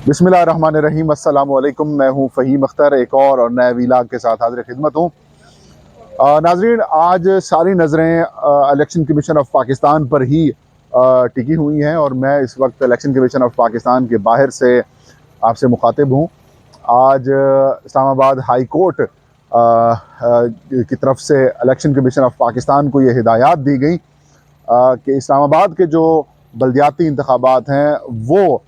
बिस्मिल्लाहिर्रहमानिर्रहीम। अस्सलाम वालेकुम। मैं हूं फ़हीम अख्तर, एक और नए वीलाग के साथ हाज़िर खिदमत हूँ। नाज़रीन, आज सारी नज़रें इलेक्शन कमीशन ऑफ पाकिस्तान पर ही टिकी हुई हैं और मैं इस वक्त इलेक्शन कमीशन ऑफ पाकिस्तान के बाहर से आपसे मुखातिब हूँ। आज इस्लामाबाद हाई कोर्ट की तरफ से इलेक्शन कमीशन ऑफ पाकिस्तान को ये हिदायत दी गई कि इस्लामाबाद के जो बल्दियाती इंतखाबात हैं वो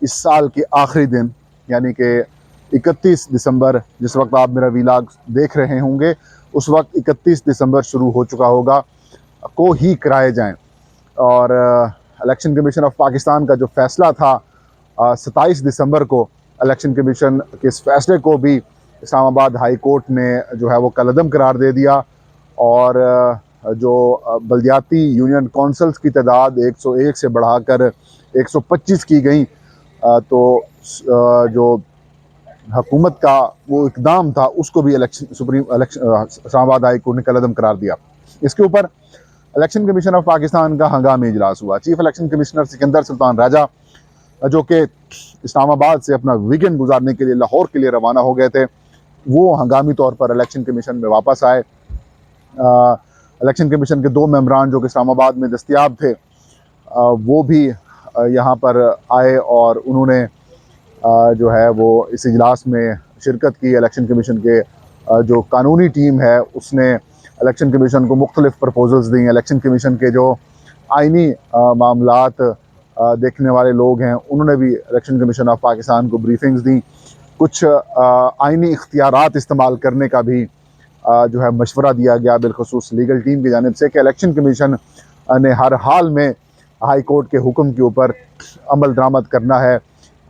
इस साल के आखिरी दिन यानी कि 31 दिसंबर, जिस वक्त आप मेरा वीलाग देख रहे होंगे उस वक्त 31 दिसंबर शुरू हो चुका होगा, को ही कराए जाएं। और इलेक्शन कमीशन ऑफ पाकिस्तान का जो फैसला था 27 दिसंबर को, इलेक्शन कमीशन के इस फैसले को भी इस्लामाबाद हाई कोर्ट ने जो है वो कलअदम करार दे दिया। और जो बल्दियाती यूनियन कौंसल्स की तादाद 101 से बढ़ाकर 125 की गई। तो जो हुकूमत का वो इकदाम था उसको भी इस्लामाबाद हाई कोर्ट ने कलअदम करार दिया। इसके ऊपर इलेक्शन कमीशन ऑफ पाकिस्तान का हंगामी इजलास हुआ। Chief election commissioner Sikandar Sultan Raja, जो कि इस्लामाबाद से अपना वीकेंड गुजारने के लिए लाहौर के लिए रवाना हो गए थे, वो हंगामी तौर पर इलेक्शन कमीशन में वापस आए। इलेक्शन कमीशन के 2 मेंबरान जो कि इस्लामाबाद में दस्तयाब थे, वो भी यहाँ पर आए और उन्होंने जो है वो इस इजलास में शिरकत की। इलेक्शन कमीशन के जो कानूनी टीम है उसने इलेक्शन कमीशन को मुख्तलिफ प्रपोजल्स दी। इलेक्शन कमीशन के जो आइनी मामलात देखने वाले लोग हैं उन्होंने भी इलेक्शन कमीशन ऑफ पाकिस्तान को ब्रीफिंग्स दी। कुछ आइनी इख्तियारात इस्तेमाल करने का भी जो है मशवरा दिया गया, बिलखसूस लीगल टीम की जानिब से, कि इलेक्शन कमीशन ने हर हाल में हाई कोर्ट के हुक्म के ऊपर अमल दरामद करना है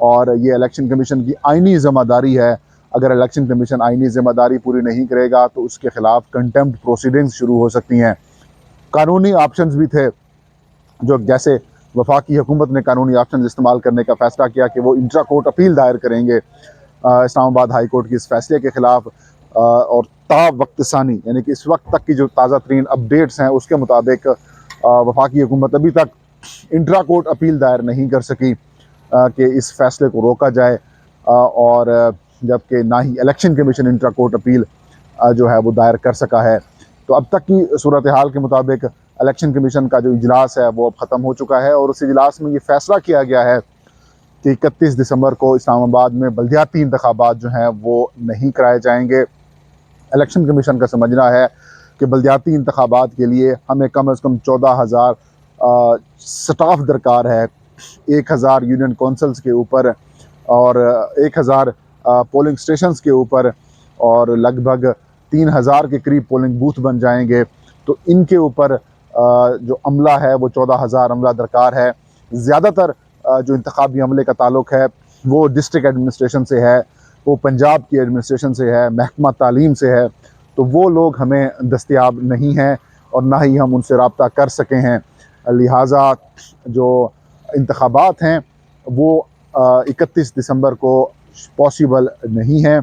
और ये इलेक्शन कमीशन की आइनी ज़िम्मेदारी है। अगर इलेक्शन कमीशन आइनी ज़िम्मेदारी पूरी नहीं करेगा तो उसके ख़िलाफ़ कंटेम्प्ट प्रोसीडिंग्स शुरू हो सकती हैं। कानूनी ऑप्शंस भी थे, जो जैसे वफाकी हुकूमत ने कानूनी ऑप्शन इस्तेमाल करने का फ़ैसला किया कि वो इंट्रा कोर्ट अपील दायर करेंगे इस्लामाबाद हाई कोर्ट के इस फैसले के ख़िलाफ़। और वक्त सानी यानी कि इस वक्त तक की जो ताज़ा तरीन अपडेट्स हैं उसके मुताबिक वफाकी हुकूमत अभी तक इंट्रा कोर्ट अपील दायर नहीं कर सकी कि इस फैसले को रोका जाए, और जबकि ना ही election commission intra court appeal जो है वो दायर कर सका है। तो अब तक की सूरत हाल के मुताबिक इलेक्शन कमीशन का जो इजलास है वो अब ख़त्म हो चुका है और उस इजलास में ये फ़ैसला किया गया है कि 31 दिसंबर को इस्लामाबाद में बल्दियाती इंतखाबात जो हैं वो नहीं कराए जाएंगे। इलेक्शन कमीशन का समझना है कि बल्दियाती इंतखाबात के लिए हमें कम अज़ कम 14,000 स्टाफ दरकार है, 1,000 यूनियन कौंसल्स के ऊपर और 1,000 पोलिंग स्टेशंस के ऊपर और लगभग 3,000 के करीब पोलिंग बूथ बन जाएंगे। तो इनके ऊपर जो अमला है वो 14,000 अमला दरकार है। ज़्यादातर जो इंतखाबी अमले का ताल्लुक़ है वो डिस्ट्रिक्ट एडमिनिस्ट्रेशन से है, वो पंजाब की एडमिनिस्ट्रेशन से है, महकमा तालीम से है। तो वो लोग हमें दस्तयाब नहीं हैं और ना ही हम उनसे रब्ता कर सके हैं। लिहाजा जो इंतखाबात हैं वो 31 दिसंबर को पॉसिबल नहीं है,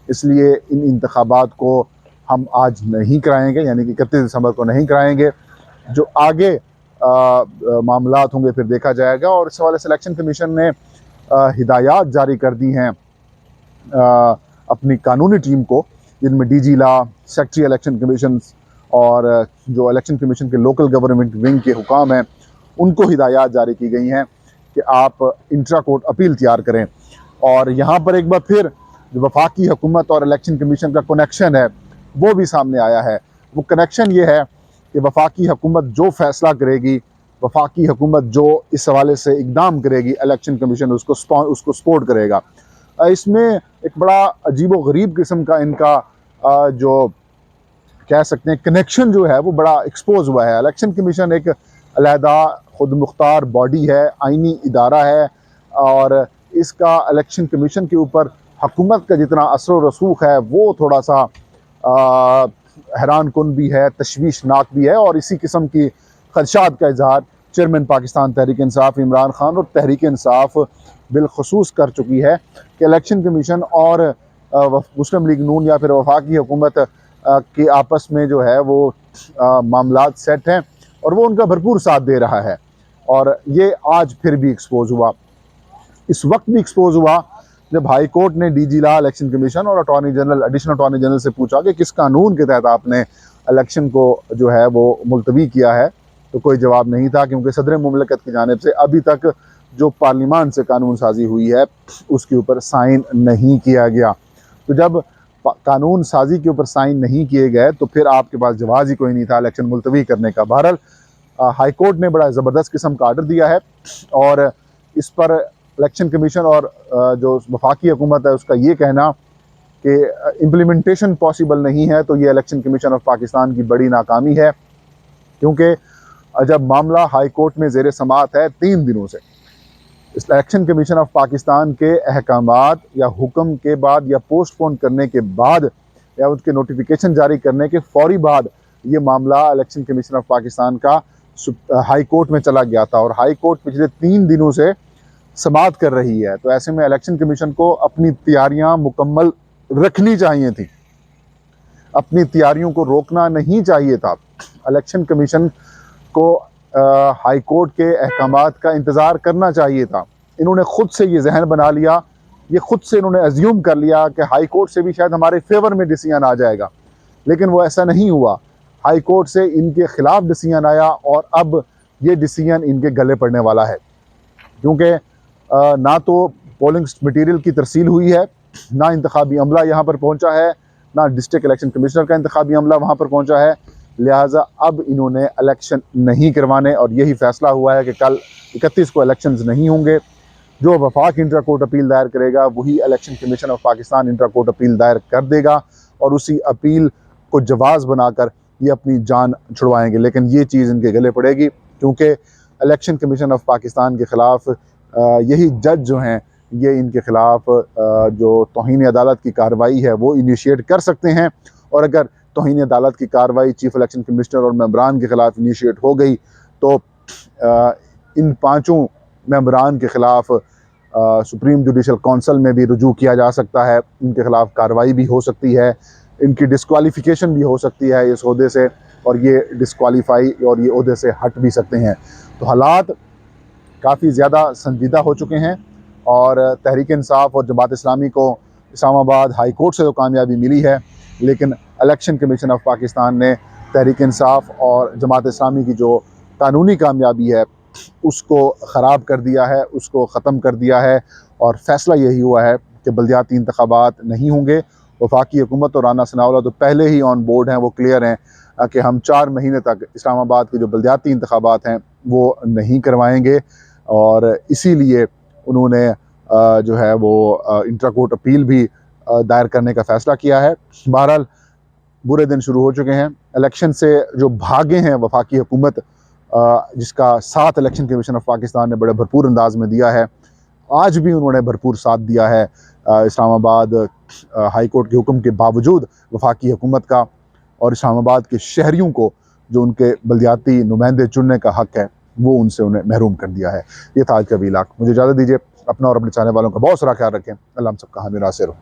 इसलिए इन इंतखाबात को हम आज नहीं कराएंगे, यानी कि 31 दिसंबर को नहीं कराएंगे। जो आगे मामलात होंगे फिर देखा जाएगा। और इस हवाले से इलेक्शन कमीशन ने हिदायत जारी कर दी हैं अपनी कानूनी टीम को, जिनमें DG law, secretary election commission और जो इलेक्शन कमीशन के लोकल गवर्नमेंट विंग के हुकाम हैं उनको हिदायत जारी की गई हैं कि आप इंट्रा कोर्ट अपील तैयार करें। और यहाँ पर एक बार फिर जो वफाकी हुकूमत और इलेक्शन कमीशन का कनेक्शन है वो भी सामने आया है। वो कनेक्शन ये है कि वफाकी हुकूमत जो फ़ैसला करेगी, वफाकी हुकूमत जो इस हवाले से इक़दाम करेगी, इलेक्शन कमीशन उसको सपोर्ट करेगा। इसमें एक बड़ा अजीब व गरीब किस्म का इनका जो कह सकते हैं कनेक्शन जो है वो बड़ा एक्सपोज हुआ है। इलेक्शन कमीशन एक अलहदा खुद मुख्तार बॉडी है, आइनी इदारा है और इसका इलेक्शन कमीशन के ऊपर हुकूमत का जितना असर व रसूख है वो थोड़ा सा हैरान कुन भी है, तशवीशनाक भी है। और इसी किस्म की खदशात का इजहार चेयरमैन पाकिस्तान तहरीक इंसाफ इमरान खान और तहरीक इंसाफ बिलखसूस कर चुकी है कि इलेक्शन कमीशन और मुस्लिम लीग नून या फिर वफाकी हुकूमत के आपस में जो है वो मामलात सेट हैं और वो उनका भरपूर साथ दे रहा है। और ये आज फिर भी एक्सपोज हुआ। इस वक्त भी एक्सपोज हुआ जब हाई कोर्ट ने डीजी ला, इलेक्शन कमीशन और attorney general, additional attorney general से पूछा कि किस कानून के तहत आपने इलेक्शन को जो है वो मुलतवी किया है, तो कोई जवाब नहीं था, क्योंकि सदर मुमलकत की जानिब से अभी तक जो पार्लियामान से कानून साजी हुई है उसके ऊपर साइन नहीं किया गया। तो जब कानून साजी के ऊपर साइन नहीं किए गए तो फिर आपके पास जवाब ही कोई नहीं था इलेक्शन मुलतवी करने का। बहरहाल हाई कोर्ट ने बड़ा ज़बरदस्त किस्म का आर्डर दिया है और इस पर इलेक्शन कमीशन और जो वफाकी हुकूमत है उसका ये कहना कि इम्प्लीमेंटेशन पॉसिबल नहीं है, तो ये इलेक्शन कमीशन ऑफ पाकिस्तान की बड़ी नाकामी है, क्योंकि जब मामला हाई कोर्ट में ज़ेर समाअत है 3 दिनों से, इलेक्शन कमीशन ऑफ पाकिस्तान के अहकामात या हुक्म के बाद या पोस्टपोन करने के बाद या उसके नोटिफिकेशन जारी करने के फौरी बाद ये मामला इलेक्शन कमीशन ऑफ पाकिस्तान का हाई कोर्ट में चला गया था और हाई कोर्ट पिछले 3 दिनों से समाअत कर रही है। तो ऐसे में इलेक्शन कमीशन को अपनी तैयारियां मुकम्मल रखनी चाहिए थी, अपनी तैयारियों को रोकना नहीं चाहिए था। इलेक्शन कमीशन को हाई कोर्ट के अहकामात का इंतज़ार करना चाहिए था। इन्होंने ख़ुद से ये जहन बना लिया, ये ख़ुद से इन्होंने अज्यूम कर लिया कि हाई कोर्ट से भी शायद हमारे फेवर में डिसीजन आ जाएगा, लेकिन वो ऐसा नहीं हुआ। हाई कोर्ट से इनके ख़िलाफ़ डिसीजन आया और अब ये डिसीजन इनके गले पड़ने वाला है, क्योंकि ना तो पोलिंग मटीरियल की तरसील हुई है, ना इंतखाबी अमला यहाँ पर पहुँचा है, ना डिस्ट्रिक्ट इलेक्शन कमिश्नर का इंतखाबी अमला वहाँ पर पहुँचा है। लिहाजा अब इन्होंने इलेक्शन नहीं करवाने और यही फ़ैसला हुआ है कि कल 31 को इलेक्शंस नहीं होंगे। जो वफाक इंट्रा कोर्ट अपील दायर करेगा वही election commission of Pakistan intra court appeal दायर कर देगा और उसी अपील को जवाज़ बनाकर ये अपनी जान छुड़वाएंगे। लेकिन ये चीज़ इनके गले पड़ेगी, क्योंकि इलेक्शन कमीशन ऑफ पाकिस्तान के ख़िलाफ़ यही जज जो हैं ये इनके ख़िलाफ़ जो तौहीन अदालत की कार्रवाई है वो इनिशिएट कर सकते हैं, और अगर तौहीन अदालत की कार्रवाई चीफ़ इलेक्शन कमिश्नर और मेंबरान के ख़िलाफ़ इनिशिएट हो गई तो इन 5 मेंबरान के ख़िलाफ़ सुप्रीम जुडिशल कौंसल में भी रुजू किया जा सकता है, इनके ख़िलाफ़ कार्रवाई भी हो सकती है, इनकी डिस्क्वालिफ़िकेशन भी हो सकती है इस ओहदे से, और ये डिस्क्वालीफाई और ये ओहदे से हट भी सकते हैं। तो हालात काफ़ी ज़्यादा संजीदा हो चुके हैं और तहरीक इंसाफ और जमात इस्लामी को इस्लामाबाद हाई कोर्ट से तो कामयाबी मिली है, लेकिन इलेक्शन कमीशन ऑफ पाकिस्तान ने तहरीक इंसाफ और जमात इस्लामी की जो कानूनी कामयाबी है उसको ख़राब कर दिया है, उसको ख़त्म कर दिया है और फ़ैसला यही हुआ है कि बल्दियाती इंतखाबात नहीं होंगे। वफाकी हुकूमत और राना सनाउल्लाह तो पहले ही ऑन बोर्ड हैं, वो क्लियर हैं कि हम 4 महीने तक इस्लामाबाद के जो बल्दियाती इंतखाबात हैं वो नहीं करवाएंगे, और इसीलिए उन्होंने जो है वो इंट्रा कोर्ट अपील भी दायर करने का फ़ैसला किया है। बहरहाल बुरे दिन शुरू हो चुके हैं। इलेक्शन से जो भागे हैं वफाकी हुकूमत, जिसका साथ इलेक्शन कमीशन ऑफ पाकिस्तान ने बड़े भरपूर अंदाज में दिया है, आज भी उन्होंने भरपूर साथ दिया है इस्लामाबाद हाई कोर्ट के हुक्म के बावजूद वफाकी हुकूमत का, और इस्लामाबाद के शहरियों को जो उनके बल्दियाती नुमाइंदे चुनने का हक़ है वो उनसे उन्हें महरूम कर दिया है। ये था आज का वीलाग। मुझे इजाज़त दीजिए, अपना और अपने चाहने वालों का बहुत सारा ख्याल रखें। अल्लाह हम सबका हामी नासिर हो।